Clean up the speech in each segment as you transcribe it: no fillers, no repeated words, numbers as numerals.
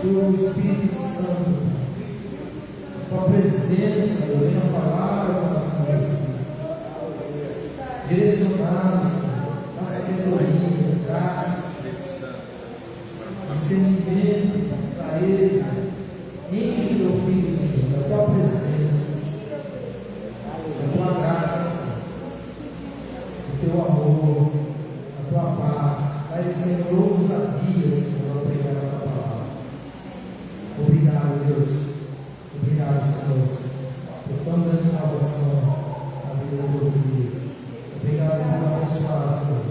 Teu Espírito Santo, Tua presença, Deus, venha falar ao nosso coração, direcionados à sabedoria, graça, discernimento, clareza. Enche o Teu Filho, Senhor, da Tua presença, da Tua graça, do Teu amor, da Tua paz. Dai, Senhor, ousadia, Senhor, a pregar a Tua palavra. Obrigado, Deus. Obrigado, Senhor, por tão grande salvação na vida do Teu Filho. Obrigado por abençoar, Senhor.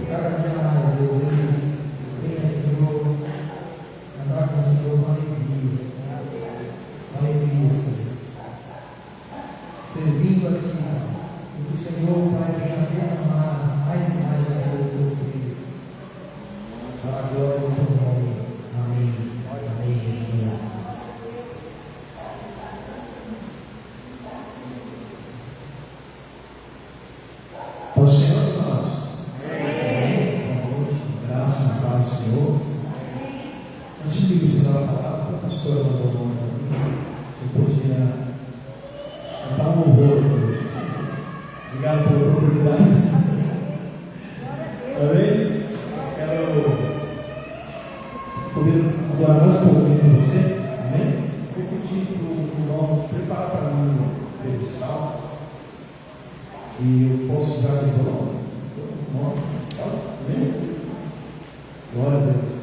Cada dia mais, Deus, ele venha, Senhor, andar com o Senhor com alegria. Alegria, Senhor. Servindo a Ti. E que o Senhor, Pai, já derramar mais e mais na vida do Teu Filho. Para a glória do Teu nome. Amém. Amém. Senhor. Ao Senhor de nós. Amém. Boa noite. Graça e paz do Senhor. Antes de ensinar a palavra, a pastora mandou um nome para mim. Você podia cantar um louvor hoje. Obrigado pela oportunidade. Amém? Quero poder adorar mais um pouquinho com você. Amém? Vou pedir para o irmão preparar para mim o pedestal. E eu posso usar o violão? Amém? Glória a Deus.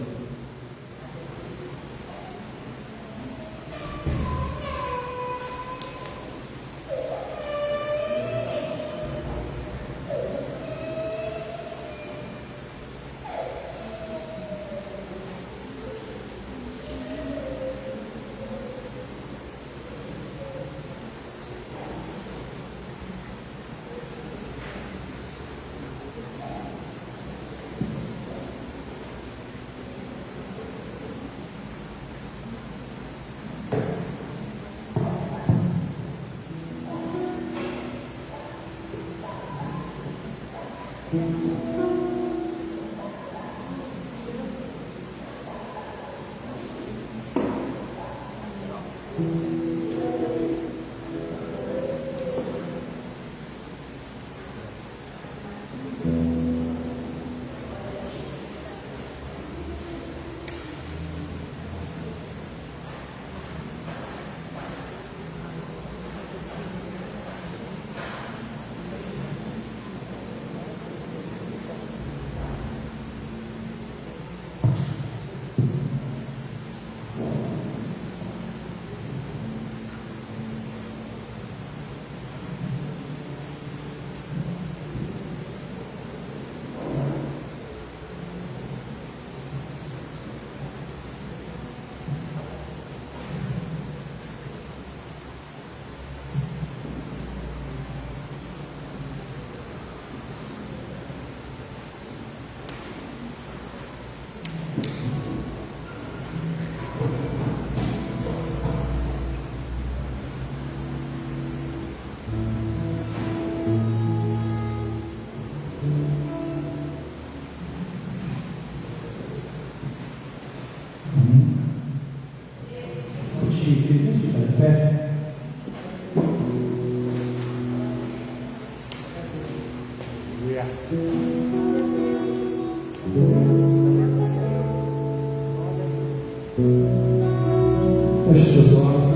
Feche seus olhos.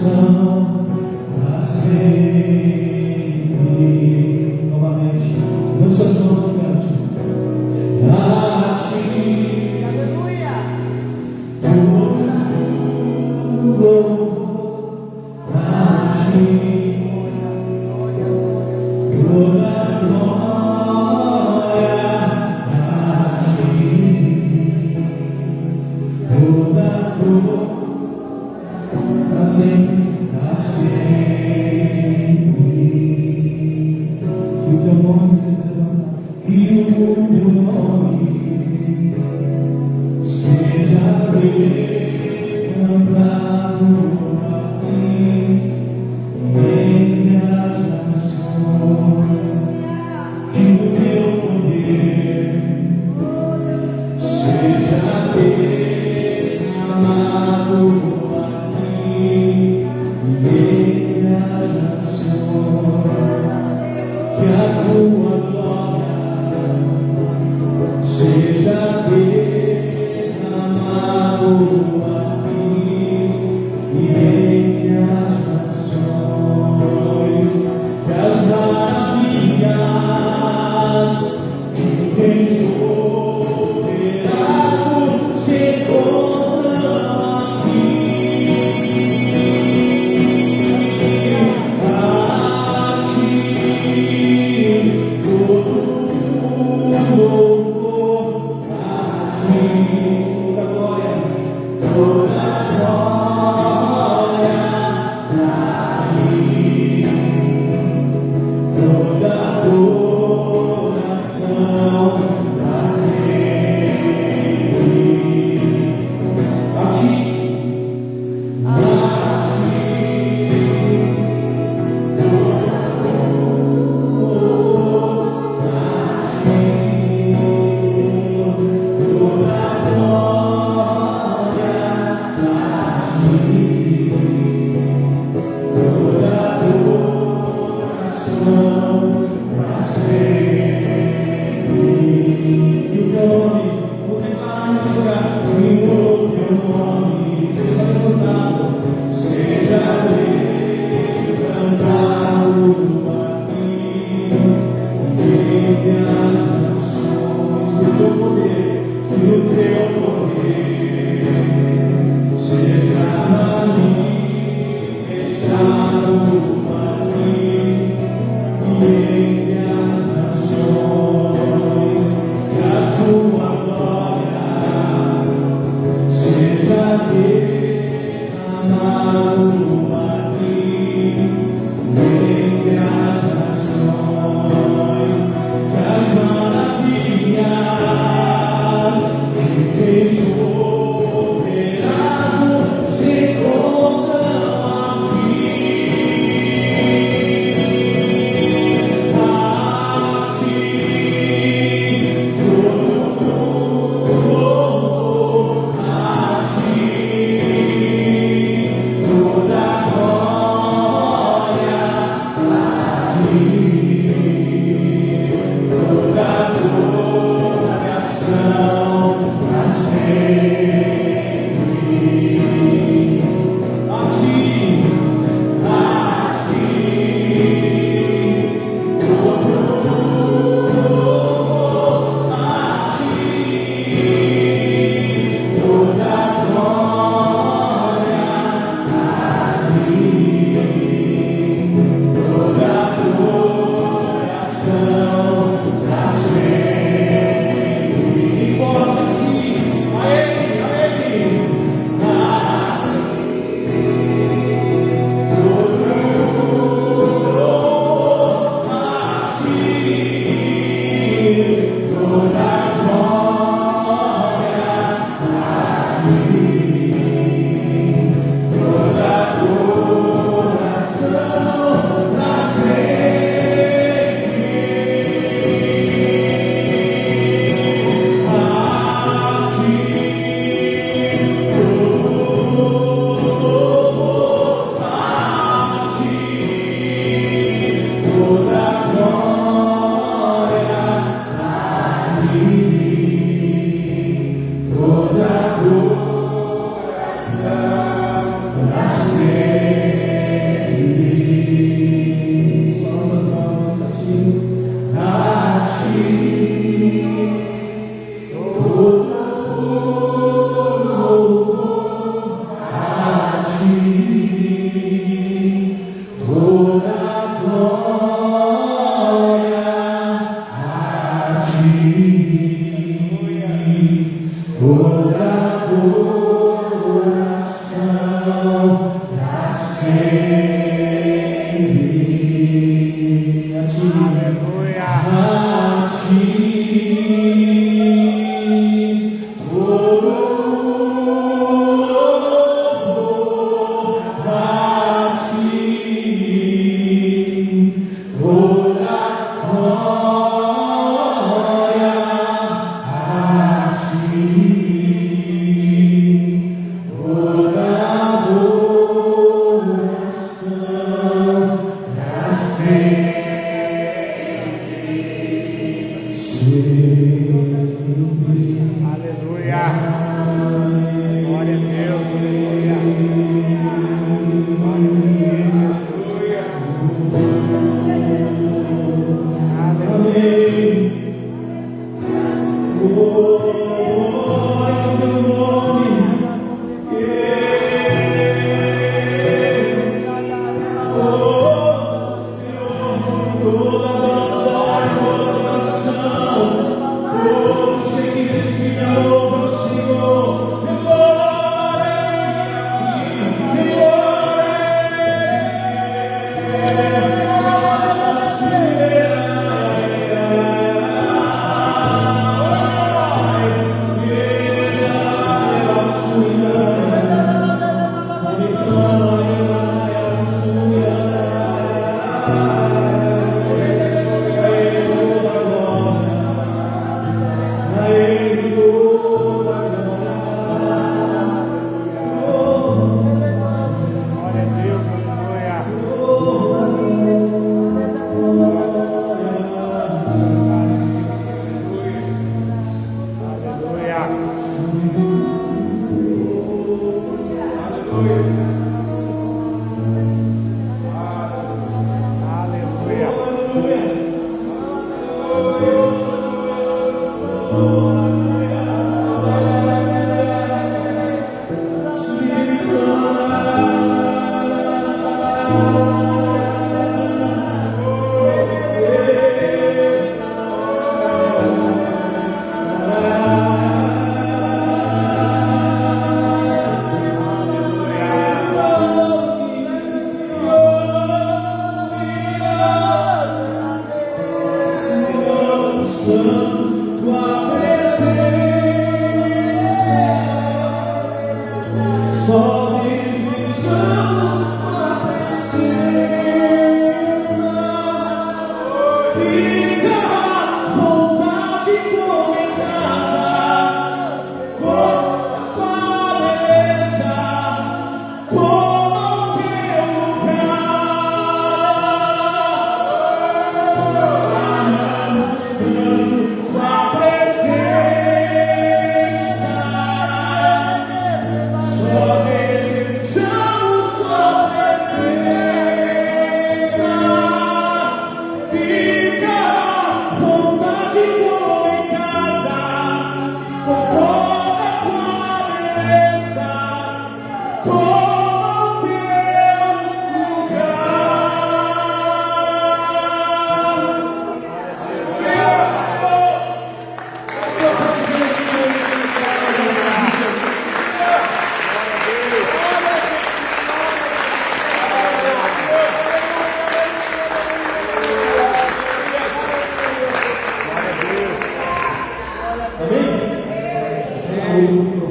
são para sempre. Novamente, levante suas mãos e cante. A ti, Aleluia. a ti, toda glória a ti, toda glória para sempre, para sempre. E o teu nome seja e o teu nome seja levantado aqui entre as nações, que o teu poder seja derramado aqui entre as nações, que a tua glória seja derramado aqui entre as nações, que as maravilhas de quem soberano se encontram aqui. A ti todo louvor, a ti toda glória, toda glória a ti, toda adoração pra sempre. A ti, a ti, toda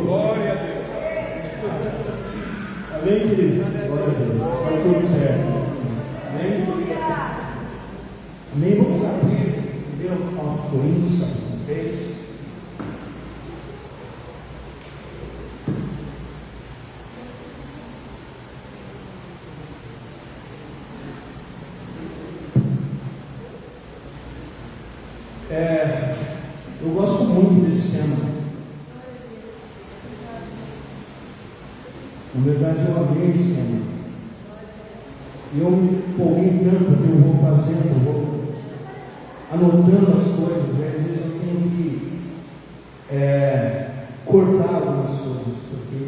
Glória a Deus. Amém, queridos? Glória a Deus. Está tudo certo. Amém? Amém? Vamos abrir 1 Coríntios, capítulo 3. Eu gosto muito desse tema. Na verdade, eu amei esse tema. E eu me empolguei tanto que eu vou fazendo, eu vou anotando as coisas. Né? Às vezes eu tenho que cortar algumas coisas, porque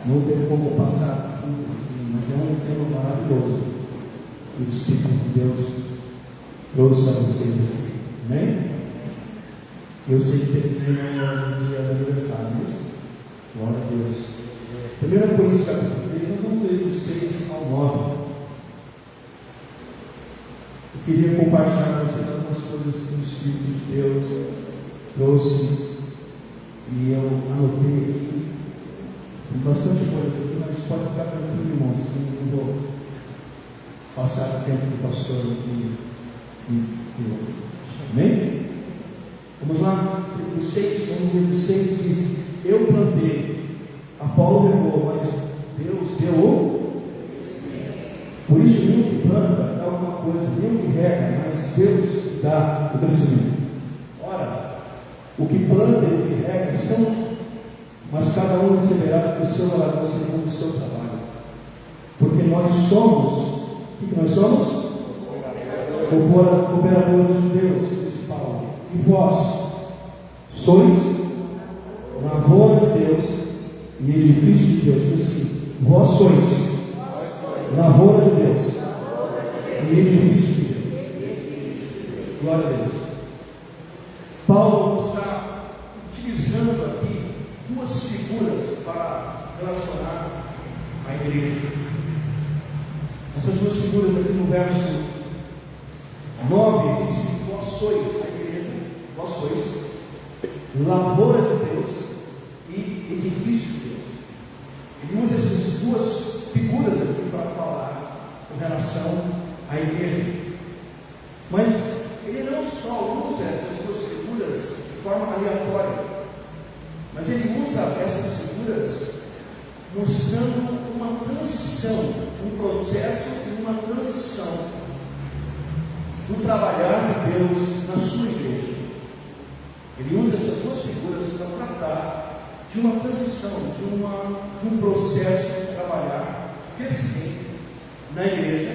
não tem como passar tudo assim, mas é um tema maravilhoso que o Espírito de Deus trouxe a vocês aqui. Amém? Eu sei que tem no dia do aniversário, isso? Glória a Deus. 1 Coríntios capítulo 3, nós vamos ler do 6 ao 9. Eu queria compartilhar com vocês algumas coisas que o Espírito de Deus trouxe e eu anotei aqui. Tem bastante coisa aqui, mas pode ficar tranquilo, irmãos, que eu não vou passar o tempo do pastor aqui. Amém? Vamos lá, o 6, vamos ver o 6 diz: eu plantei, Apolo regou, mas Deus deu o. Por isso, nenhum que planta é alguma coisa, nenhum que rega, mas Deus dá o crescimento. Ora, o que planta e o que rega são, mas cada um receberá o seu galardão segundo o seu trabalho. Porque nós somos, o que nós somos? Cooperadores de Deus, disse Paulo. E vós sois lavoura de Deus e edifício de Deus. Diz assim: vós sois lavoura de Deus e edifício de Deus. Glória a Deus. Paulo está utilizando aqui duas figuras para relacionar a igreja. Essas duas figuras aqui no verso 9 diz que vós sois a igreja, vós sois lavoura de Deus e edifício de Deus. Ele usa essas duas figuras aqui para falar com relação à igreja. Mas ele não só usa essas duas figuras de forma aleatória, mas ele usa essas figuras mostrando uma transição, um processo e uma transição do trabalhar de Deus na sua igreja. Ele usa essas duas figuras para tratar de uma transição, de um processo de trabalhar, crescimento na igreja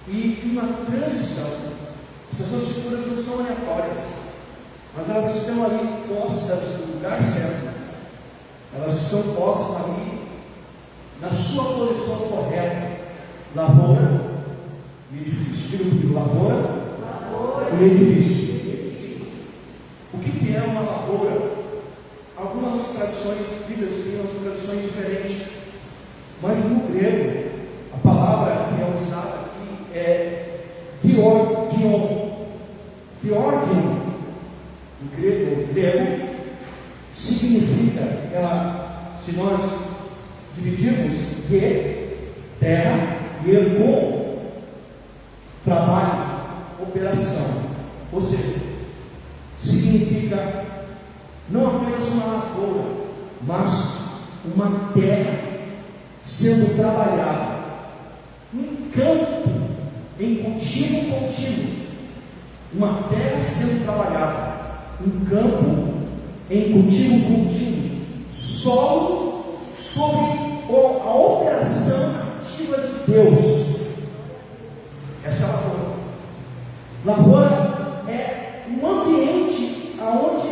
e de uma transição. Essas duas figuras não são aleatórias, mas elas estão ali postas no lugar certo. Elas estão postas ali na sua posição correta. Lavoura e edifício. Diga comigo, lavoura e edifício. O que é uma lavoura? Algumas tradições bíblicas têm umas tradições diferentes, mas no grego, a palavra que é usada aqui é georgion. Georgion, no grego, significa, se nós dividirmos terra, e ergon, trabalho, operação, ou seja, significa não apenas uma lavoura, mas uma terra sendo trabalhada, um campo em cultivo contínuo, uma terra sendo trabalhada, um campo em cultivo contínuo, solo sobre a operação ativa de Deus. Essa é a lavoura. Lavoura é um ambiente onde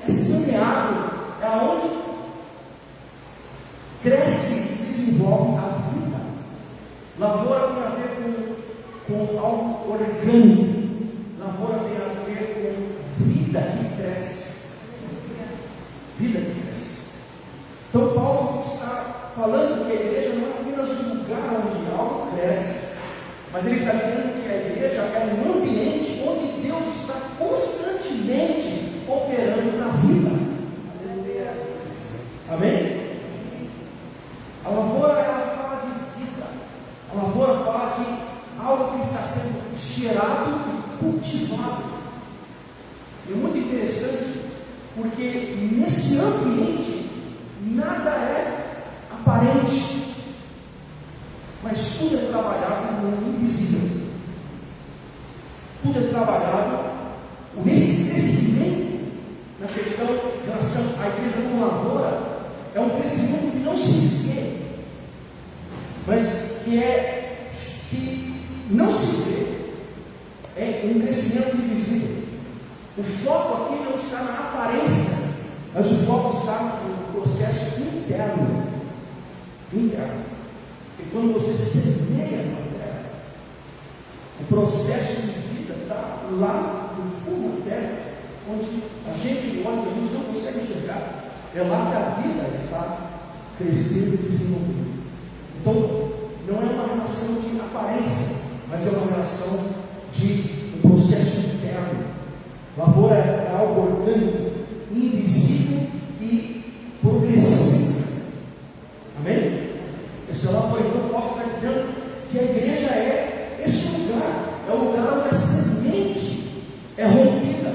é semeado, é onde cresce e desenvolve a vida. Lavoura tem a ver com algo orgânico. Lavoura tem a ver com vida que cresce. Vida que cresce. Então Paulo está falando que a igreja não é apenas um lugar onde algo cresce, mas ele está dizendo que a igreja é um ambiente onde Deus está constantemente operando na vida. Amém? A lavoura, ela fala de vida. A lavoura fala de algo que está sendo gerado e cultivado. É muito interessante, porque nesse ambiente nada é aparente, mas tudo é trabalhado no invisível. Tudo é trabalhado, esse crescimento na questão em relação à igreja como lavoura é um crescimento que não se vê, mas que não se vê, é um crescimento invisível. O foco aqui não está na aparência, mas o foco está no processo interno. E quando você semeia na terra, o processo de vida está lá no fundo da terra, onde a gente olha e a gente não consegue enxergar. É lá que a vida está crescendo e desenvolvendo. Então, não é uma relação de aparência, mas é uma relação de um processo interno. Lavoura é algo orgânico, invisível e progressivo. Amém? Esse é o lavoura. Então, Paulo está dizendo que a igreja é esse lugar, é o lugar onde a semente é rompida.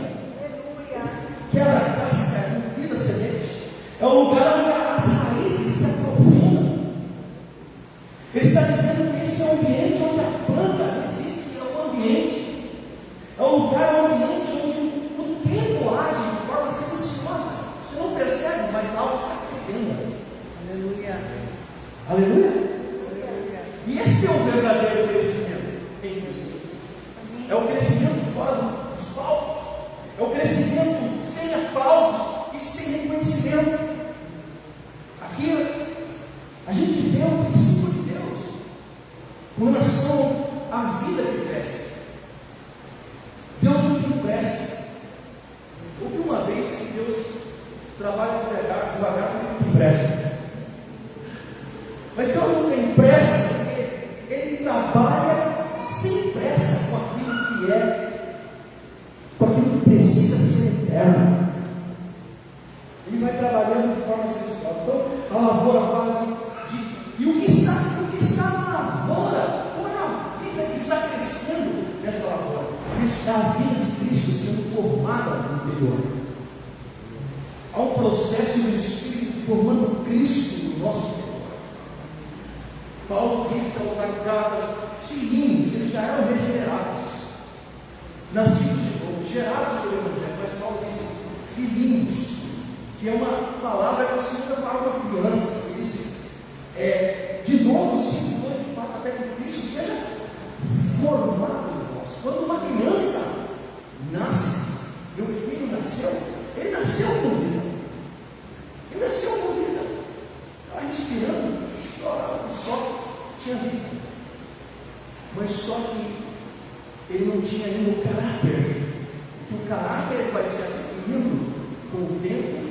Quebra a casca, é rompida a semente. É o lugar onde as raízes se aprofundam. Ele está dizendo que esse é o ambiente onde a planta existe, é o ambiente, é o lugar, é o ambiente onde o tempo age de forma silenciosa. Você não percebe, mas algo está crescendo. Aleluia. Aleluia. E esse é o verdadeiro crescimento em Jesus. É o crescimento fora dos palcos. É o crescimento sem aplausos e sem reconhecimento. Aqui a gente vê o princípio de Deus com relação à vida que cresce. Deus não tem pressa. Houve uma vez que Deus trabalha devagar e tem pressa. Mas Deus não tem pressa porque Ele trabalha sem pressa com aquilo que é, com aquilo que precisa ser eterno. Ele vai trabalhando de forma especial. Então, a lavoura fala e o que está na lavoura, qual é a vida que está crescendo nessa lavoura? Isso é a vida de Cristo sendo formada no interior. Há um processo do Espírito formando Cristo no nosso interior. Paulo diz aos Gálatas, filhinhos, eles já eram regenerados, nascidos de novo, gerados pelo Evangelho, mas Paulo diz, filhinhos, que é uma palavra que se usa para uma criança. Ele diz, de novo, 5, 2, 4, até que Cristo seja formado em nós. Quando uma criança nasce, meu filho nasceu, ele nasceu com vida. Ele nasceu com vida. Estava respirando, chorava, só tinha vida. Mas só que ele não tinha ainda o caráter. O caráter vai se adquirindo com o tempo,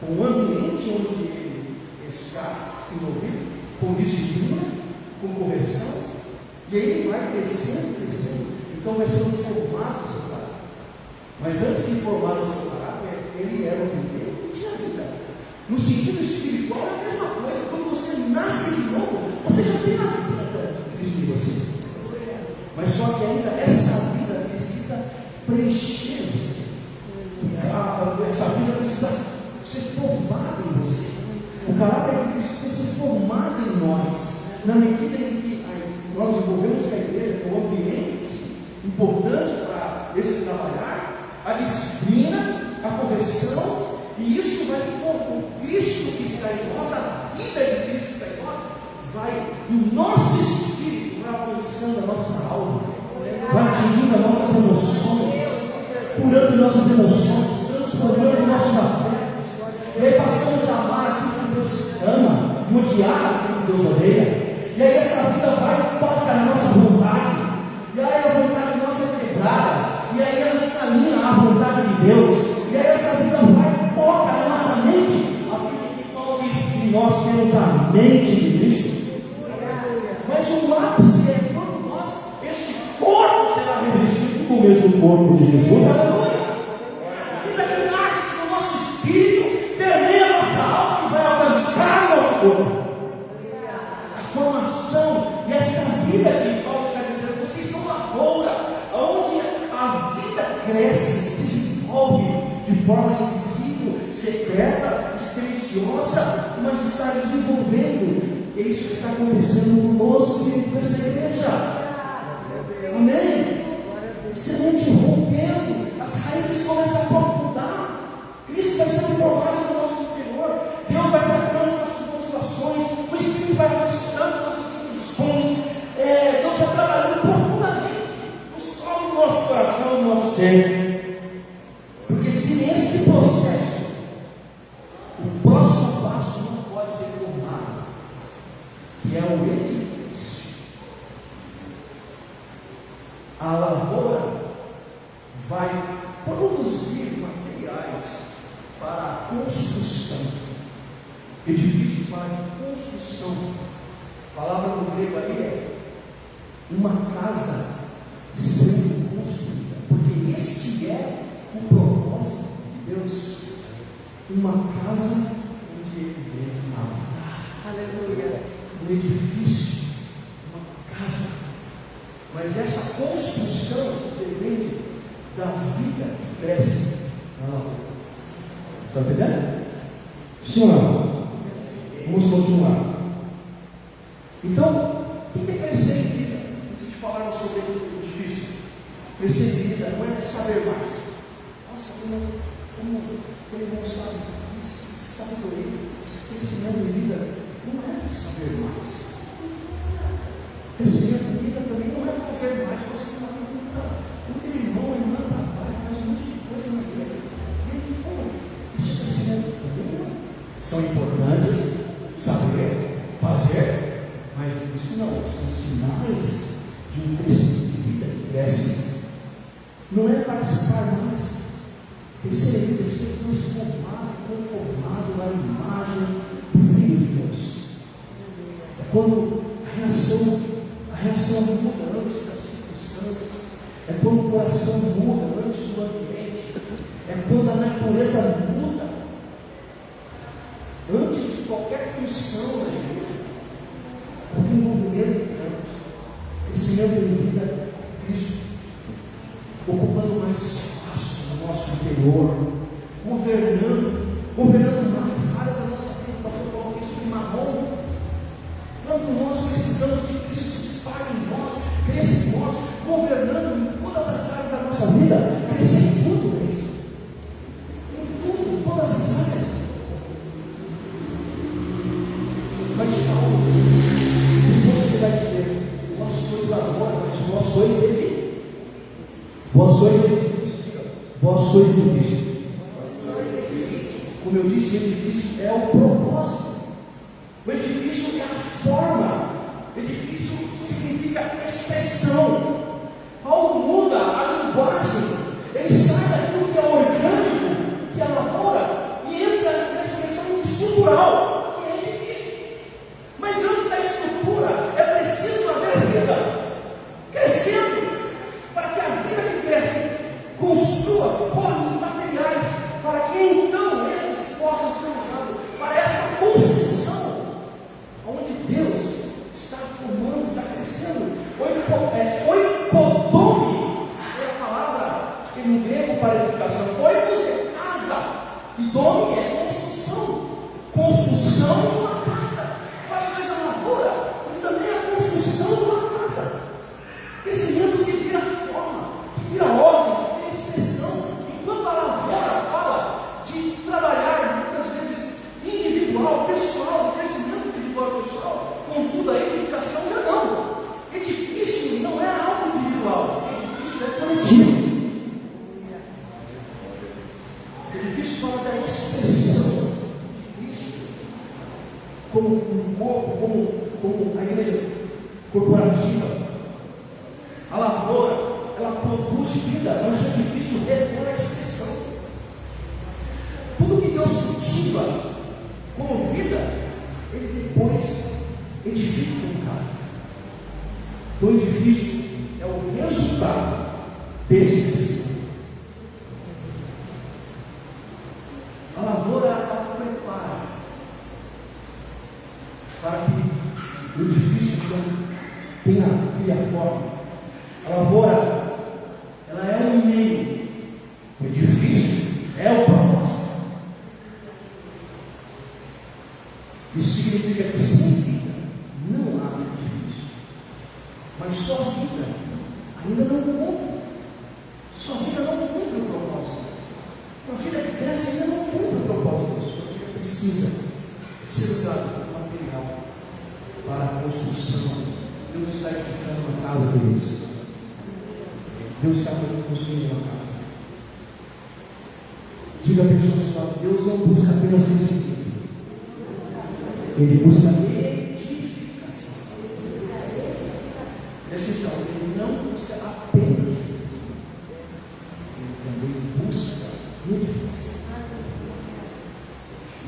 com o ambiente onde ele está envolvido, com disciplina, com correção, e aí ele vai crescendo, crescendo. Então vai sendo formado o seu caráter. Mas antes de formar o seu caráter, ele era um bebê, não tinha vida. No sentido espiritual é a mesma coisa. Quando você nasce de novo, você já tem a vida de Cristo em você. Mas só que ainda essa vida precisa preencher você. Essa vida precisa ser formada em você. O caráter precisa ser formado em nós. Na medida em que nós envolvemos com a igreja, com o ambiente importante para esse trabalhar, a disciplina, a correção, e isso vai formar o Cristo que está em nós, a vida de Cristo que está em nós, vai do nosso espírito, vai alcançando a nossa alma, vai atingindo as nossas emoções, curando nossas emoções, transformando nossos afetos, e aí passamos a amar aquilo que Deus ama, e odiar aquilo que Deus odeia. E aí essa vida vai e toca na nossa vontade. E aí a vontade nossa é quebrada. E aí ela se caminha à vontade de Deus. E aí essa vida vai e toca na nossa mente. A vida que Paulo diz que nós temos a mente de Cristo. Mas o ápice é quando nós, este corpo será revestido com o mesmo corpo de Jesus. Aleluia! A vida que nasce no nosso espírito, permeia a nossa alma e vai alcançar o nosso corpo. Formação, e essa vida que Paulo está dizendo, vocês são uma lavoura, onde a vida cresce, desenvolve de forma invisível, secreta, silenciosa, mas está desenvolvendo. É isso que está acontecendo conosco dentro dessa igreja. Amém? Semente rompendo, as raízes começam a aprofundar, Cristo vai sendo formado no nosso interior, Deus vai tratando nossas motivações, o Espírito vai ajustando nossas intenções, Deus vai trabalhando profundamente no solo do nosso coração, no nosso ser. Porque se nesse processo o próximo passo não pode ser formado, que é o edifício, a lavoura vai produzir materiais para a construção. Edifício para a construção. A palavra no grego ali é uma casa sendo construída, porque este é o propósito de Deus. Uma casa onde Ele vem habitar. Aleluia. Um edifício, uma casa. Mas essa construção depende da vida que cresce na lavoura. Está entendendo? Sim ou não? Vamos continuar. Então, o que é crescer em vida? Antes de falarmos sobre o difícil, crescer em vida não é saber mais. Nossa, como ele não sabe, sabedoria, esse crescimento em vida não é saber mais. Crescimento em vida também não é fazer mais. Você não pergunta, o irmão, a irmã trabalha, faz um monte de coisa na vida. E aí, como? Isso é crescimento também não. São importantes saber, fazer, mas isso não, são sinais de um crescimento de vida que cresce. Não é participar mais, crescer, transformado, conformado na imagem do Filho de Deus. É quando a reação muda antes das circunstâncias, é quando o coração muda antes do ambiente, é quando a natureza muda antes de qualquer função na igreja. O envolvimento de Deus, crescimento em vida, Cristo, ocupando mais espaço no nosso interior, governando mais áreas da nossa vida. O pastor Paulo disse de Mamon. Quando nós precisamos que Cristo se espalhe em nós, cresça em nós, governando em todas as áreas da nossa vida, crescer em tudo, é isso. Em tudo, em todas as áreas. sois edifício. Vós sois edifício. Diga, vós sois edifício. Como eu disse, edifício é o propósito. O edifício é a forma. O edifício significa expressão. Paulo muda a linguagem. Ele sai daquilo que é orgânico, que é lavoura, e entra na expressão estrutural, que é edifício. Mas antes da estrutura, é preciso haver vida crescendo, para que a vida que cresce construa, forme materiais, para que então esses possam ser usados para essa construção, onde Deus está formando, está crescendo. Oikodome é a palavra em grego para edificação. Oikos é casa, e dome é construção. Construção de uma casa. Quais coisa a lavoura, mas também a construção de uma casa. Crescimento que vira forma, que vira ordem, que vira expressão. Enquanto a lavoura fala de trabalhar, muitas vezes individual, pessoal, de crescimento individual pessoal, contudo a edificação já não. Edifício não é algo individual, edifício é coletivo. Edifício fala da expressão de Cristo como um corpo, como a igreja corporativa. A lavoura, ela produz vida, mas o edifício revela a expressão. Tudo que Deus cultiva como vida, Ele depois edifica como casa. O edifício é o resultado desse crescimento. A lavoura, ela prepara para que o edifício tenha forma. A lavoura, ela é um meio. O edifício é o propósito. Isso significa que sem vida não há edifício. Mas só vida ainda não cumpre. Só vida não cumpre o propósito. Uma vida que cresce ainda não cumpre o propósito. Uma vida precisa ser usada como material para a construção. Deus está edificando uma casa, queridos. Deus está construindo uma casa. Diga a pessoa só, Deus não busca apenas crescimento. Ele busca edificação. Presta atenção, Ele não busca apenas crescimento. Ele também busca edificação.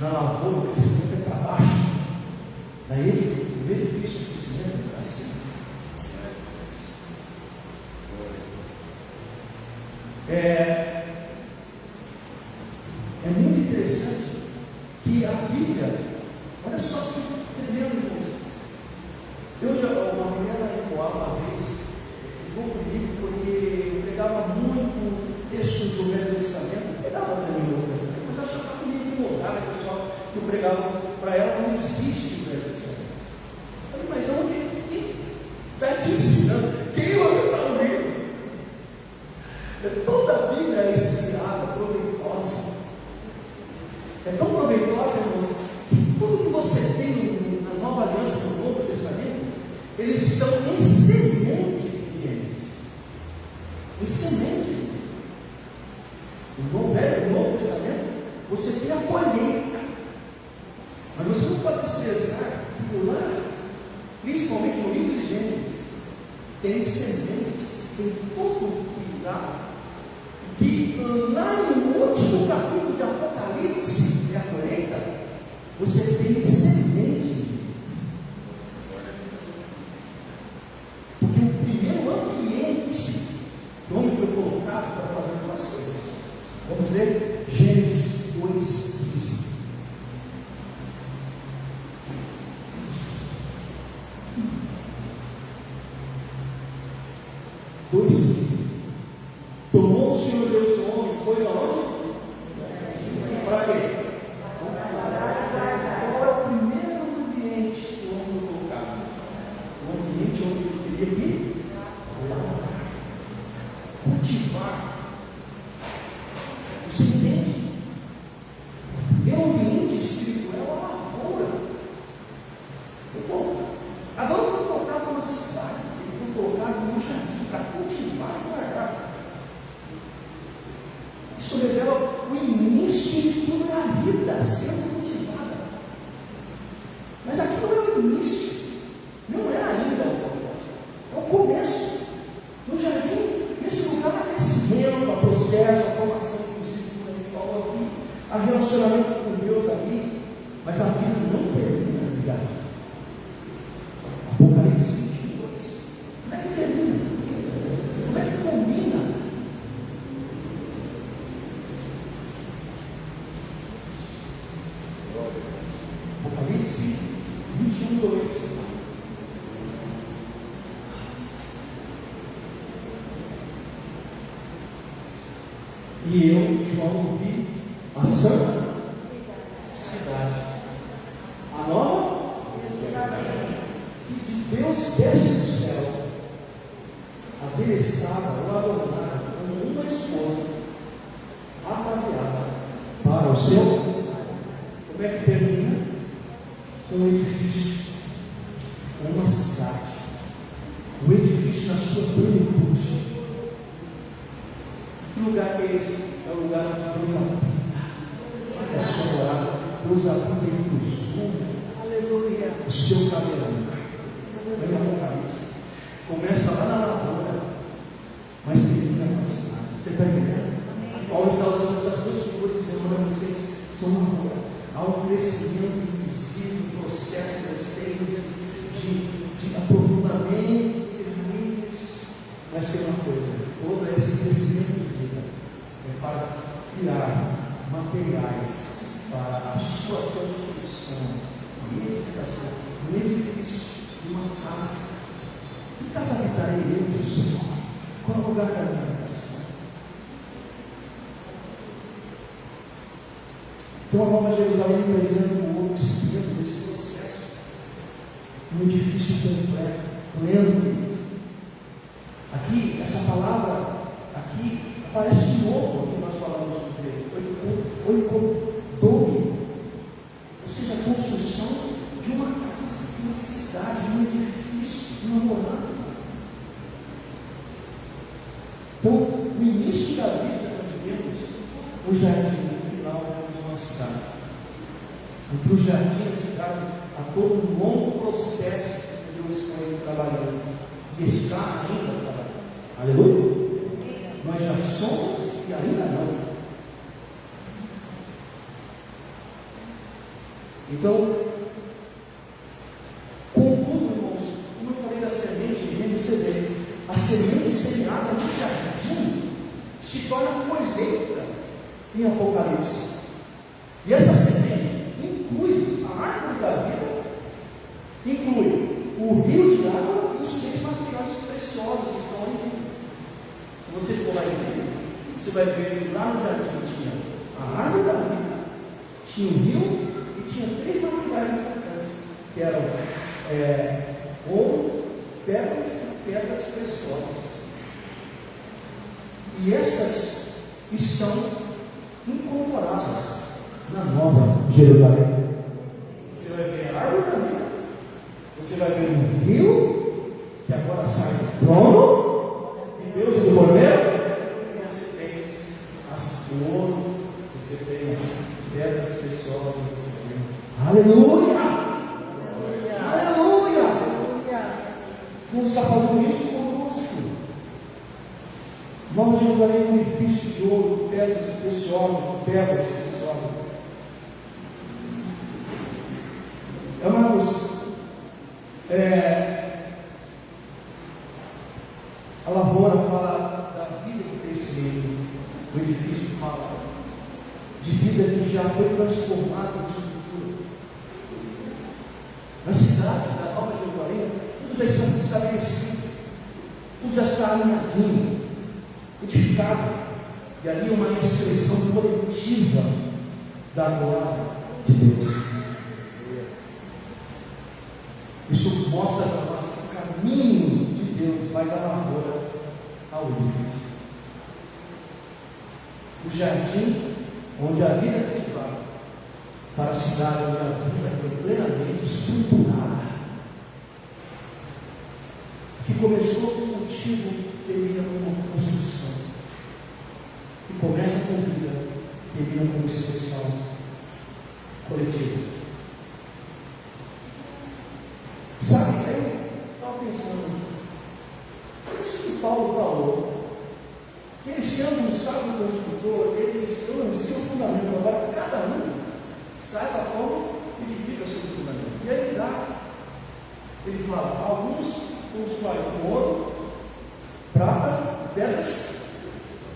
Na lavoura, o crescimento é para baixo. No edifício, o crescimento é para cima. É muito interessante que a Bíblia, olha só que tremendo isso. Uma mulher em Coab uma vez ficou comigo porque eu pegava muito textos do Velho Testamento, pegava também o Novo Testamento, mas achava que me incomodava, pessoal, que eu pregava para ela, não existe o Velho Testamento. Eu falei, mas onde está te ensinando? Quem você está ouvindo? Toda a Bíblia é inspirada, proveitosa. É tão proveitosa, irmãos, que tudo que você tem na Nova Aliança, no Novo Testamento, eles estão em semente de eles. Em semente. No Novo Testamento, você tem a colheita. Mas você não pode desprezar que lá, principalmente no livro de Gênesis, tem semente, tem todo cuidado. Que lá no último capítulo de Apocalipse, que é a colheita, você tem semente. Porque o primeiro ambiente que o homem foi colocado para fazer algumas coisas. Vamos ver Gênesis 2:15. Tomou o Senhor Deus o homem, pôs aonde? Para quê? início, não é ainda o propósito, é o começo. No jardim, esse lugar há crescimento, há processo, há formação, inclusive, como a gente falou aqui, há relacionamento com Deus ali, mas a vida não termina no jardim. Apocalipse 22. Como é que termina? Como é que combina? Apocalipse 21, 2. E eu, João, vi a santa cidade, a nova, que de Deus desce do céu, adereçada ou adornada como uma esposa, ataviada para o seu. Como é que termina? Com um edifício, com uma cidade, o edifício na sua plenitude. Que lugar que é esse? É o lugar onde Deus habita. É a sua morada. Deus habita em sul. Aleluia. O seu cabelão. Lembra o Apocalipse? Começa lá na lavoura, mas termina na cidade. Você está entendendo? Paulo está usando essas duas figuras dizendo para vocês: são lavoura. Há um crescimento invisível, um processo de aprofundamento, mas tem uma coisa: todo esse crescimento de vida é para criar materiais para a sua construção e edificação, um edifício de uma casa. Que casa habitarei eu, diz o Senhor? Qual é o lugar da minha habitação? Então a Nova Jerusalém representa o extremo desse processo, um edifício completo, pleno. Aqui, essa palavra aqui aparece de novo no que nós falamos no grego, oikodome, ou seja, a construção de uma casa, de uma cidade, de um edifício, de uma morada. Então, no início da vida, nós vivemos o jardim, no final, vemos uma cidade. E para o jardim, a cidade, há todo um longo processo que Deus foi trabalhando, e está ainda trabalhando. Aleluia? Nós já somos e ainda não. Então, contudo, irmãos, como eu falei da semente, devemos receber. A semente semeada no jardim se torna colheita em Apocalipse. E essa semente inclui a árvore da vida, inclui o rio de água e os três materiais preciosos que estão ali. Se você for lá em Deus, você vai ver que lá no jardim tinha a árvore da vida, tinha o rio e tinha três materiais importantes, que eram ouro, pedras e pedras preciosas. E estas estão incorporadas na Nova Jerusalém. Você vai ver a árvore da vida, você vai ver um rio que agora sai do trono de Deus e do Cordeiro. Você tem as ouro, você tem as pedras preciosas, você tem. Aleluia! Aleluia! Deus está fazendo isso conosco. Nova Jerusalém é um edifício de ouro, pedras preciosas, pedras preciosas. Amados, a lavoura fala da vida do crescimento, o edifício fala de vida que já foi transformada em estrutura. Na cidade da Nova Jerusalém, tudo já está estabelecido, tudo já está alinhadinho, edificado, e ali uma expressão coletiva da glória de Deus. Isso mostra para nós que o caminho de Deus vai da lavoura ao edifício. O jardim onde a vida é cultivada, para a cidade onde a vida foi plenamente estruturada. Que começou com um motivo, termina com uma construção. Que começa com vida, termina com uma expressão coletiva. Sabe, eu estava pensando, isso que Paulo falou, que eles sendo um sábio construtor, eles lanciam o fundamento. Agora, cada um saiba como edifica sobre o fundamento. E aí ele fala, alguns constroem com ouro, prata, pedras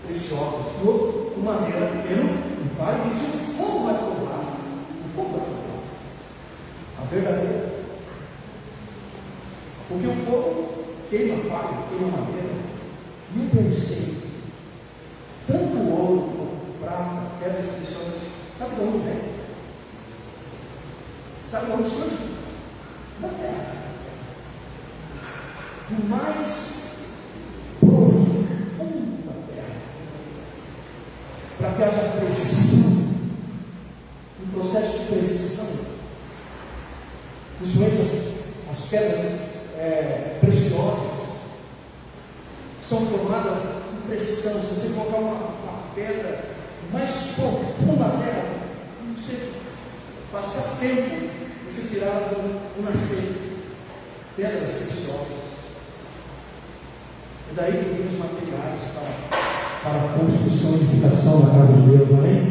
preciosas, e outro com madeira, feno, e pai, e diz, o fogo vai provar. O fogo vai provar. A verdadeira. Porque o fogo queima palha, queima madeira. E eu pensei, tanto ouro, como prata, pedras preciosas, sabe de onde vem? Sabe de onde surge? Da terra. Do mais profundo da terra. Para que haja pressão, um processo de pressão, principalmente as pedras preciosas são formadas em pressão. Se você colocar uma pedra mais profunda dela, você passar tempo, você tirar do nascer pedras preciosas. E daí que vem os materiais para a construção e edificação da casa de Deus, amém?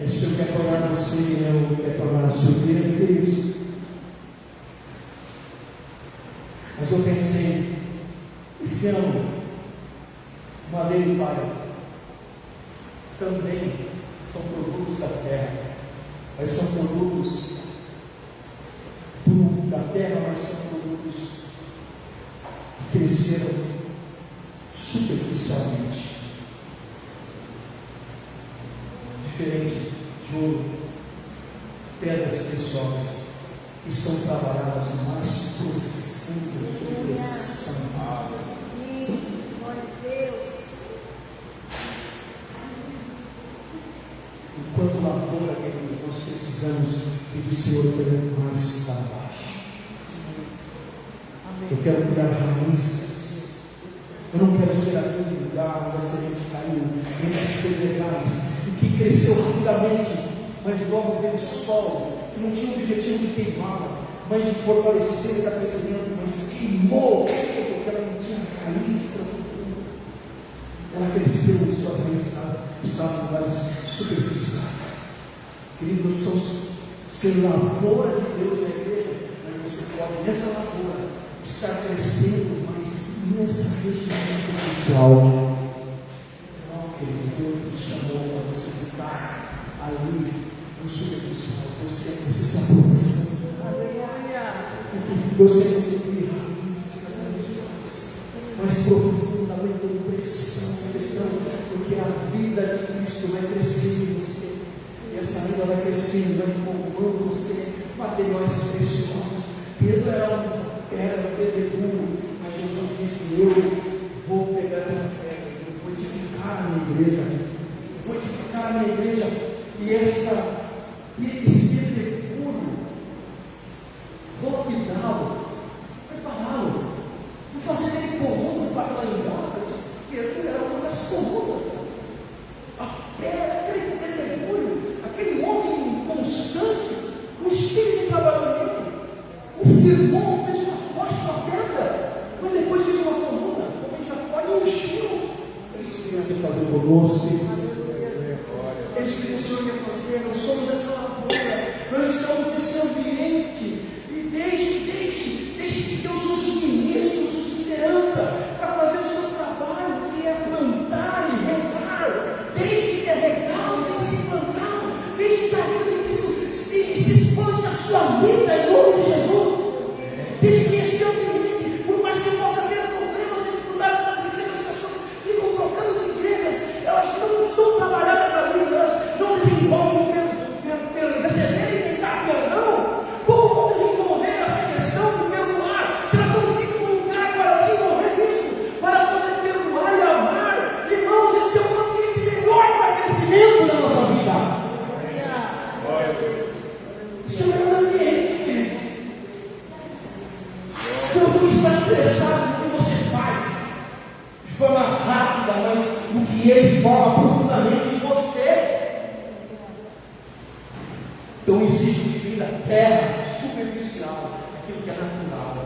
Esse eu quero tornar você, eu quero tornar a sua igreja, que é isso. Mas eu pensei, o feno, madeira e palha, também são produtos da terra, mas são produtos da terra, mas são produtos que cresceram superficialmente, diferente de ouro, pedras preciosas que são trabalhadas no mais profundo. Enquanto lavoura, queridos, nós precisamos pedir, Senhor, eu quero mais para baixo. Eu quero criar raízes. Eu não quero ser aquele lugar onde a semente caiu entre as pedregais e que cresceu rapidamente, mas logo veio o sol, que não tinha o objetivo de queimar, mas de fortalecer cada crescimento, mas queimou, porque ela não tinha raiz profunda. Ela cresceu e suas raízes estavam em lugares superficiais. Queridos, nós precisamos ser lavoura de Deus na igreja, mas você pode, nessa lavoura, estar crescendo, mas nessa região superficial. Não, querido, Deus te chamou para você ficar ali no superficial. Você se aprofunda. Você conseguir mais profundamente em pressão, porque a vida de Cristo vai crescer em você, e essa vida vai crescendo, vai formando você materiais preciosos. Pedro era pedregulho, mas Jesus disse, eu vou pegar essa pedra, eu vou edificar a minha igreja, vou edificar a minha igreja, e esse pedregulho, vou lapidá-lo, prepará-lo, vou fazer ele comum para lá embora. Pedro era uma das comunas. Aquele pedregulho, aquele homem constante, o Espírito trabalhou nele, o firmou, fez uma forte na pedra, mas depois fez uma coluna, como a gente já pode encher. É isso que Deus quer fazer conosco. É isso que o Senhor quer fazer. Nós somos essa lavoura, nós estamos nesse ambiente, e deixe que Deus use os ministros, use liderança, para fazer o seu trabalho, que é plantar e regar. Deixe-se regar, deixe-se plantar, deixe que a vida de Cristo se expande na sua vida, em nome de Jesus. Deixe que esse ambiente, por mais que possa ter problemas, dificuldades nas igrejas, as pessoas ficam trocando de igrejas, elas não são trabalhadas na vida, elas não desenvolvem pelo receber e tentar perdão. Como vão desenvolver essa questão do perdoar, se elas não ficam num lugar para desenvolver isso, para poder perdoar e amar? Irmãos, esse é um ambiente melhor para crescimento na nossa vida. Esse é o melhor ambiente, querido. Deus não está interessado no que você faz de forma rápida, mas no que Ele forma profundamente em você. Então existe origem que vem da terra, superficial, aquilo que é natural.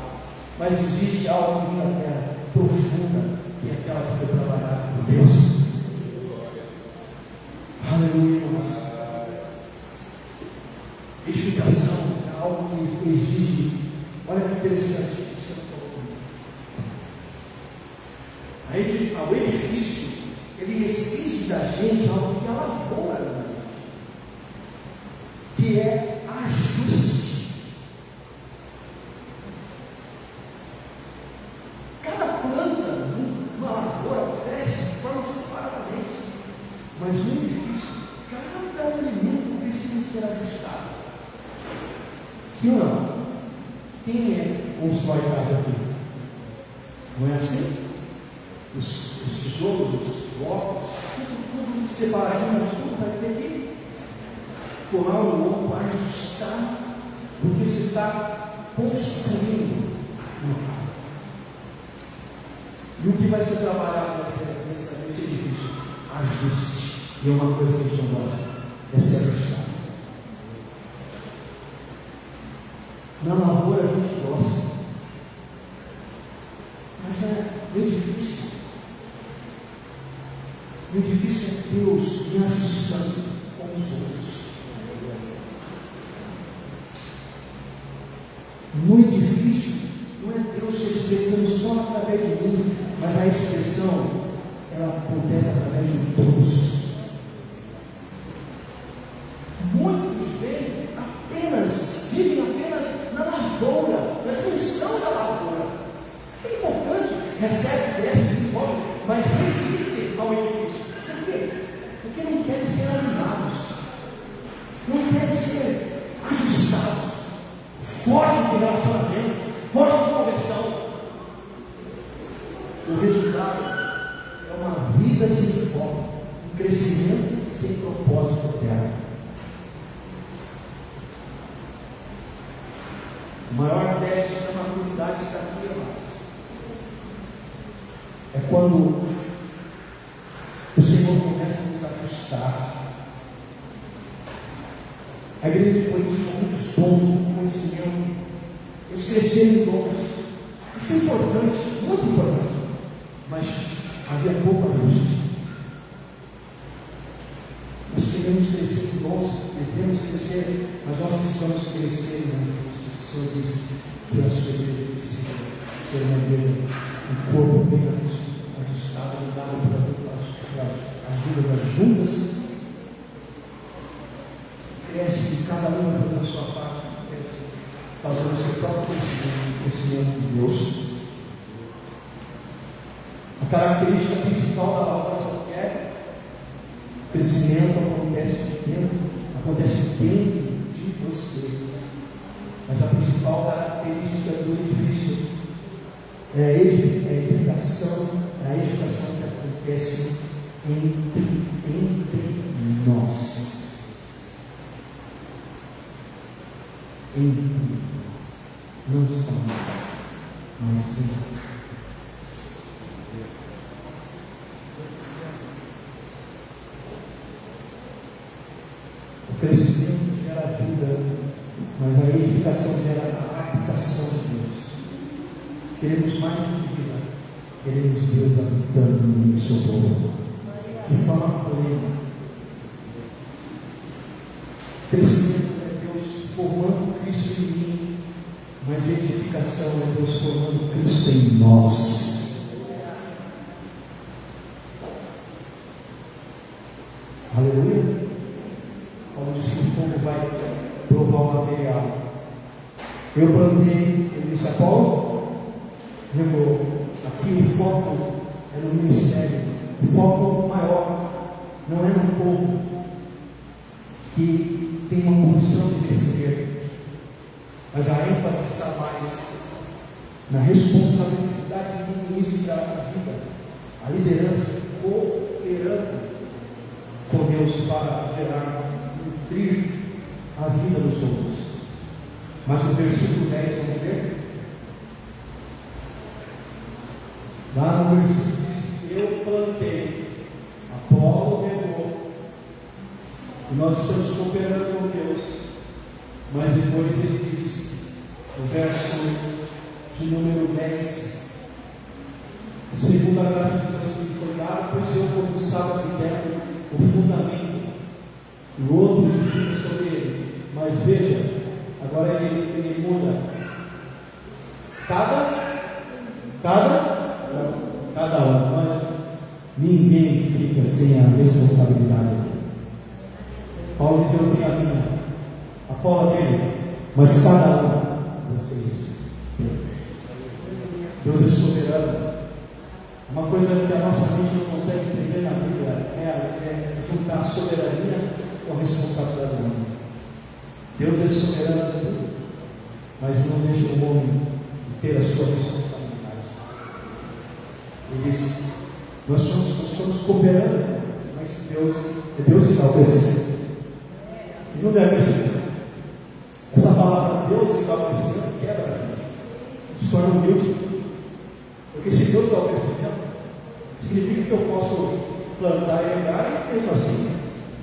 Mas existe algo que vem da terra profunda, que é aquela que foi trabalhada por Deus. Aleluia, irmãos. Edificação é algo que exige. Olha que interessante. O edifício, ele exige da gente algo que é lavoura, que é ajuste. Cada planta numa lavoura cresce de forma separadamente, mas no edifício, cada elemento precisa ser ajustado. Sim ou não? Quem é constrói casa aqui? Não é assim? Os tijolos, os blocos, tudo separadinho, mas tudo vai ter que colar o ombro, ajustar, porque você está construindo uma casa. E o que vai ser trabalhado nesse edifício? Ajuste. E é uma coisa que a gente não gosta, é se ajustar. Na lavoura a gente gosta, mas é bem difícil. O difícil é Deus me ajustando com os outros. Muito difícil não é Deus se expressando só através de mim, mas a expressão ela acontece através de todos. Muitos vivem apenas na lavoura, na dimensão da lavoura. É importante, recebe, cresce, se desenvolve, mas resistem ao edifício. Por quê? Porque não querem ser alinhados, não querem ser ajustados, fogem de relacionamento, fogem de conversão. O resultado é uma vida sem foco, um crescimento sem propósito eterno. O maior teste da maturidade está aqui, amados. É quando o Senhor começa a nos ajustar. A igreja depois tinha muitos dons, conhecimento, eles cresceram em dons. Isso é importante, muito importante. Mas havia pouco ajuste. Nós queremos crescer em dons, devemos crescer, mas nós precisamos crescer em ajuste. O Senhor disse que a sua igreja precisa ser uma igreja, um corpo bem ajustado, dado para a ajuda das juntas. Cresce, cada um fazendo a sua parte, cresce, fazendo o seu próprio crescimento de Deus. A característica principal da lavoura é crescimento acontece dentro de você. Mas a principal característica do edifício é a edificação que acontece entre nós. Entre nós. Não só nós, mas sim. O crescimento gera vida, mas a edificação gera a aplicação de Deus. Queremos mais do que vida, queremos Deus habitando no seu povo, de forma plena. Crescimento é Deus formando Cristo em mim, mas a edificação é Deus formando Cristo em nós. Aleluia. Como diz que o fogo vai provar o material. Eu plantei, ele disse a Paulo, aqui o foco é no ministério, o foco maior não é no povo que tem uma posição de receber, mas a ênfase está mais na responsabilidade de ministrar a vida, a liderança cooperando com Deus para gerar, nutrir a vida dos outros. Mas no versículo 10, vamos ver? Lá no versículo diz: eu plantei, Apolo regou, e nós estamos cooperando com Deus Mas depois ele diz, no verso de número 10, segundo a graça de Deus que me foi dada, pois eu, como sábado eterno, o fundamento, e o outro edifica sobre ele. Mas veja, agora ele muda. Cada um, mas ninguém fica sem a responsabilidade. Paulo diz, eu tenho a minha, a Paula dele, mas cada um de vocês tem. Deus é soberano. Uma coisa que a nossa mente não consegue entender na Bíblia é juntar a soberania com a responsabilidade do homem. Deus é soberano de tudo, mas não deixa o homem ter a sua responsabilidade. Ele diz, nós somos cooperando, mas é Deus que dá o crescimento. E não deve ser. Essa palavra Deus que dá o crescimento quebra a gente, nos torna humilde. Porque se Deus dá o crescimento, significa que eu posso plantar e regar e mesmo assim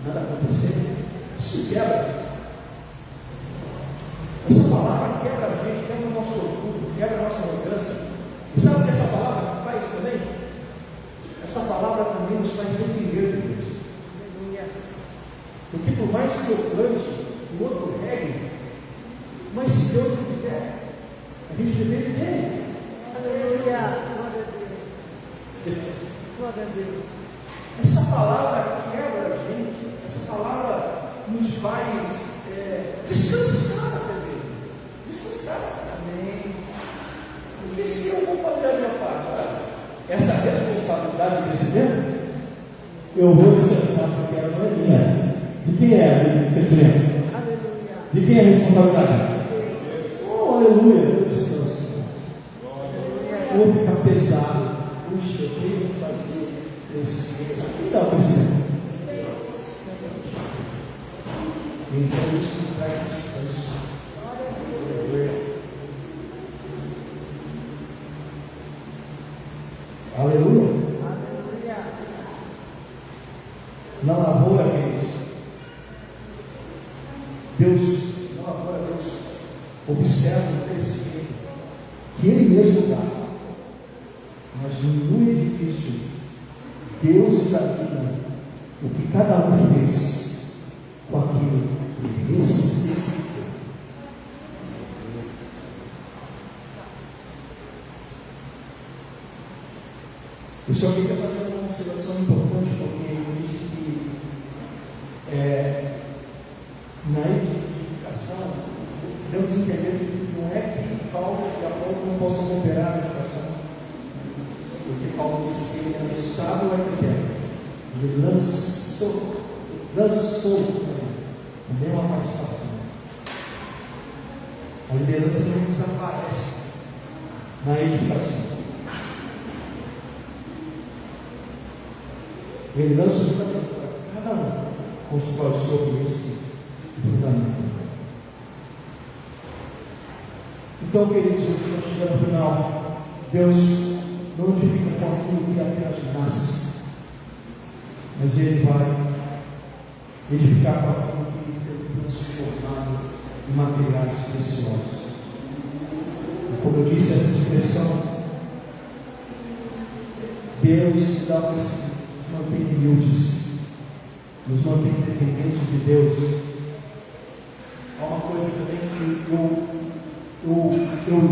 nada acontecer. Isso quebra. Essa palavra quebra a gente, quebra o nosso orgulho, quebra a nossa arrogância. E sabe o que essa palavra faz também? Essa palavra também nos faz depender de Deus. Porque por mais que eu plante, o outro regue, mas se Deus não quiser, a gente depende dele. Aleluia. Glória a Deus. Essa palavra quebra a gente, essa palavra nos faz descansar também. Descansar. Amém. Porque se eu vou fazer a minha parte, essa responsabilidade de crescimento, eu vou descansar porque ela não é minha. De quem é o crescimento? Aleluia. De quem é a responsabilidade? Oh, aleluia, eu descanso. Eu vou ficar pesado. Puxa, eu tenho que fazer crescer. Quem dá o crescimento? Então isso me traz descanso. Aleluia. Aleluia. Na lavoura, queridos, Deus observa o crescimento que Ele mesmo dá. Mas no edifício, Deus examina o que cada um fez com aquilo que recebeu. Eu só queria fazer uma observação importante, porque eu disse que na edificação, Deus entendeu que não é que Paulo e Apolo não possam operar a edificação, porque Paulo disse que ele é o sábio arquiteto, ele lançou a mesma participação. A liderança não desaparece na edificação. Ele lança o fundamento para cada um, constrói sobre esse fundamento. Então, queridos, nós chegamos no final. Deus não edifica com aquilo que apenas nasce, mas Ele vai edificar com aquilo que foi transformado em materiais preciosos. E como eu disse, essa expressão, Deus dá para esse nos mantém humildes, nos mantém dependentes de Deus. Há uma coisa também que eu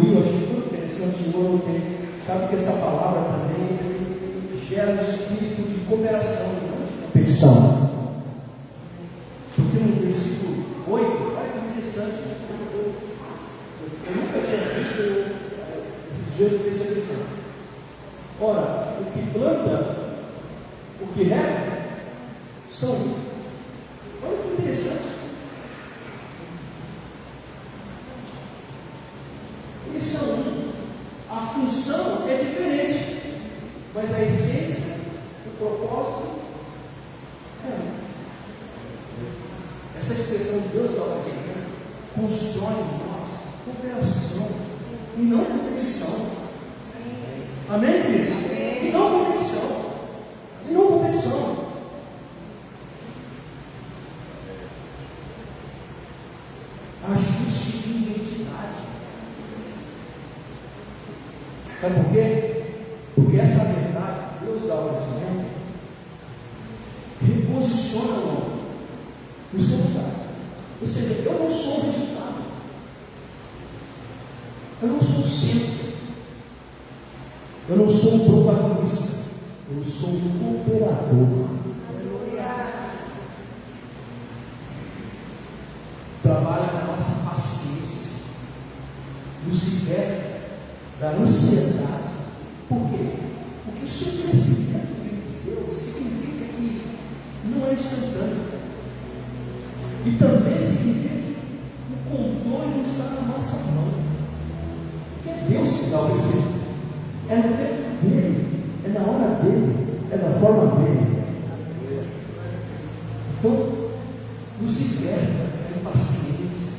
li, eu achei muito interessante, e eu notei. Sabe que essa palavra também gera um espírito de cooperação, não de competição. Porque no versículo 8, olha que interessante, eu nunca tinha visto esses dias de percepção. Ora, o que planta, o que rega, são. Olha que interessante. Eles são um. A função é diferente, mas a essência, o propósito é um. Essa expressão de Deus da oração constrói em nós cooperação e não competição. Amém, queridos? E não competição. E não competição. A Sabe por quê? Porque essa verdade, Deus dá o crescimento, reposiciona o homem no seu lugar. Ou seja, eu não sou o resultado. Eu não sou o centro. Eu não sou o protagonista. Eu sou o cooperador. Trabalha na nossa paciência, nos liberta da ansiedade. Por quê? Porque o seu crescimento de Deus significa que não é instantâneo. E também significa que o controle não está na nossa mão. Porque é Deus que dá o crescimento. É no tempo dele, é na hora dele, é da forma dele. Então, nos liberta de paciência,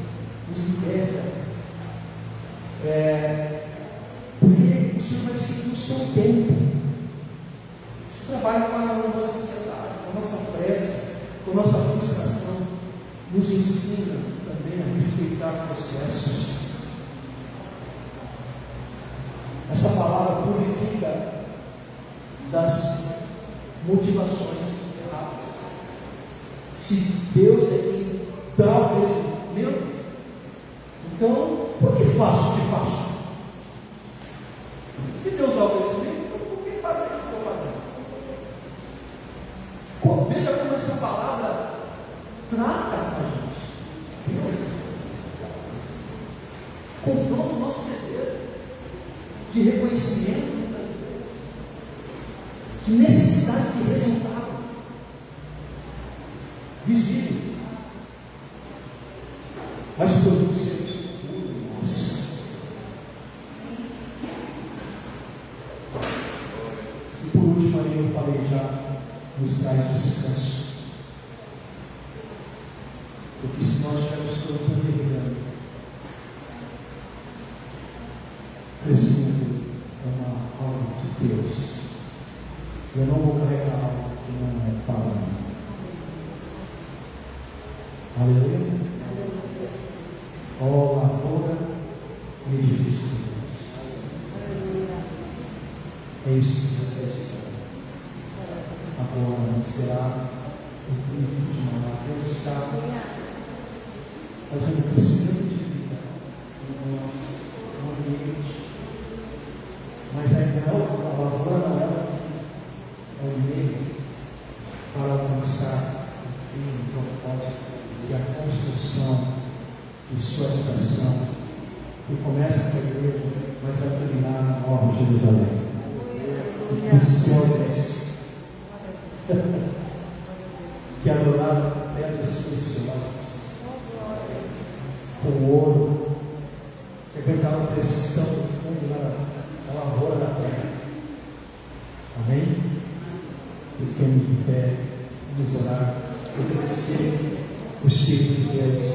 nos liberta. Porque o Senhor vai seguir o seu tempo. Isso trabalha com a nossa ansiedade, com a nossa pressa, com a nossa frustração. Nos ensina também a respeitar processos. Essa palavra purifica das motivações erradas. Se Deus é quem dá o crescimento, então por que faço o que faço? Se Deus dá o crescimento, então por que fazer o que estou fazendo? Veja como essa palavra trata a gente. Deus confronta o nosso desejo de reconhecimento, de necessidade de resultado visível. Mas por isso nós. E por último, aí eu falei já, nos traz descanso. Porque se nós estivermos planejando, crescimento é uma obra de Deus. Eu não vou carregar algo que não é para mim. Aleluia. Ó lavoura e edifício de Deus. É isso que vocês são. Agora não será o fim de uma Deus está fazendo crescimento de vida no nosso ambiente. Mas ainda a lavoura não é o meio para alcançar o fim, o propósito e a construção de sua habitação, que começa com a igreja, mas vai terminar na Nova Jerusalém. O céu desce. Que adoraram pedras preciosas, com ouro, que aguentaram pressão do fundo da lavoura da terra. Amém? Fiquemos de pé, vamos orar, obedecer o Espírito de Deus.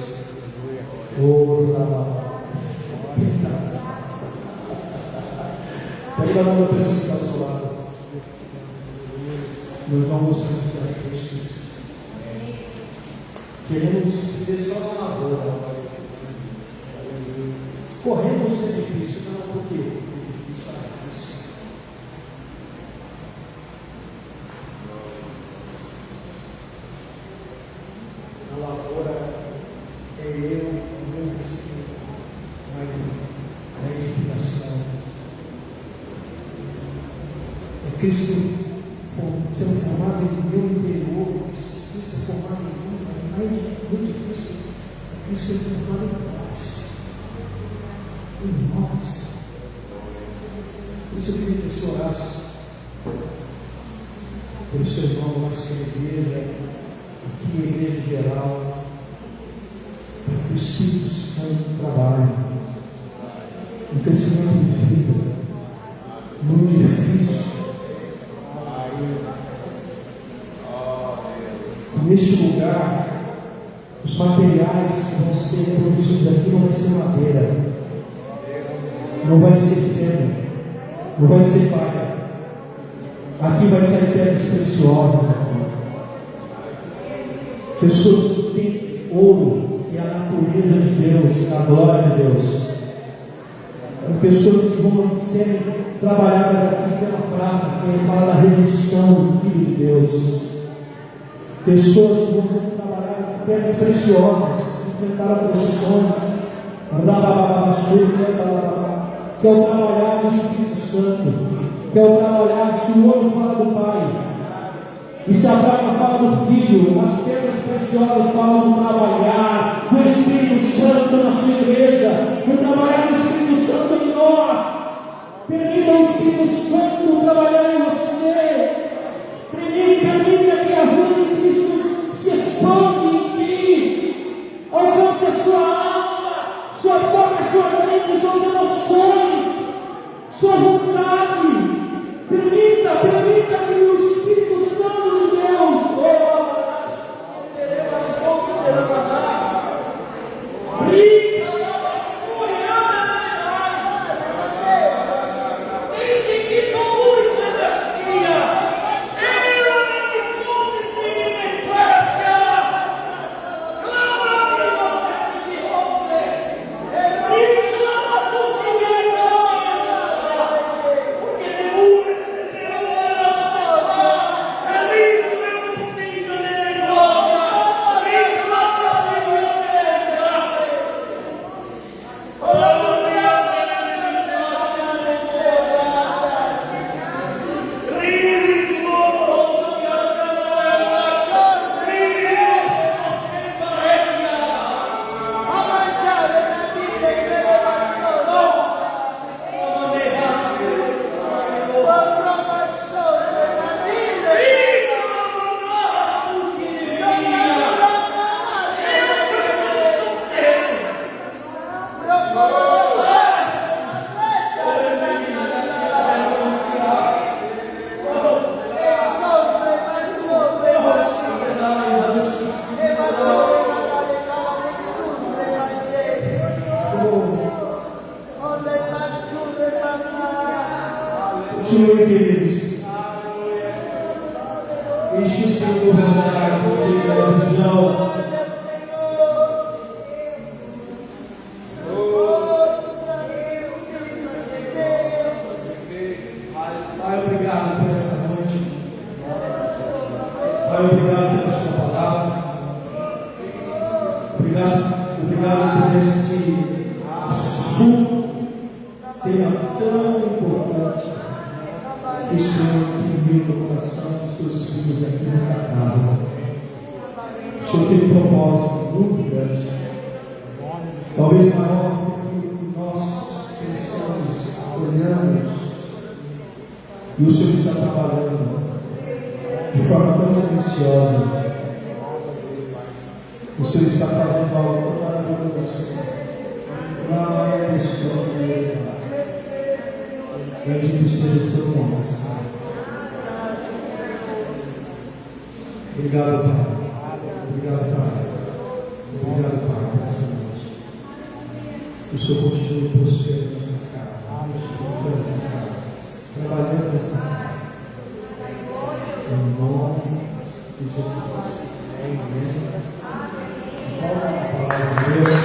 Pega a mão da pessoa que está ao seu lado. Nós vamos santificar Cristo. Queremos viver só na lavoura. Corremos no edifício, não por quê? O edifício é isso. A lavoura é eu, o meu crescimento, a edificação. É Cristo sendo formado em meu interior, Cristo formado em mim, mas mais muito difícil é Cristo sendo formado em nós. Por isso eu queria que você orasse pelo seu irmão, nossa igreja, aqui a igreja geral, para que o Espírito Santo trabalhe no crescimento de vida, no difícil. Neste lugar, os materiais que vão ser produzidos aqui não vai ser madeira, não vai ser feno, não vai ser palha. Aqui vai sair pedras preciosas. Pessoas que têm ouro, que é a natureza de Deus, a glória de Deus. pessoas que vão serem trabalhadas aqui pela prata, que fala da redenção do Filho de Deus. Pessoas que vão ser trabalhadas com pedras preciosas, enfrentar opressões, que é o trabalhar do Espírito Santo, que é o trabalhar, se o olho fala do Pai, e se a prata fala do Filho, as pedras preciosas falam do trabalhar do Espírito Santo na sua igreja, do trabalhar do Espírito Santo em nós. Permita o Espírito Santo trabalhar em você. Permita que a vida de Cristo se expande em ti, alcance a sua alma, sua boca, sua mente, suas emoções, sua vontade. Permita que o Espírito Santo de Deus continue, queridos. Enche o seu governar, você da visão. Pai, obrigado por esta noite. Pai, obrigado pela sua palavra. Obrigado por este assunto, tema tão importante. O Senhor enviou no coração dos seus filhos aqui nessa casa. O Senhor tem um propósito muito grande, talvez maior do que nós pensamos, olhamos, e o Senhor está trabalhando de forma tão silenciosa. O Senhor está fazendo algo tão maravilhoso. Não é questão de bendito seja o seu nome. Obrigado, Pai. Obrigado, Pai. Obrigado, Pai, por essa noite. O Senhor continue prosperando nessa casa, prosperando nessa casa, trabalhando nessa casa. Em nome de Jesus. Amém. Fala a palavra de Deus.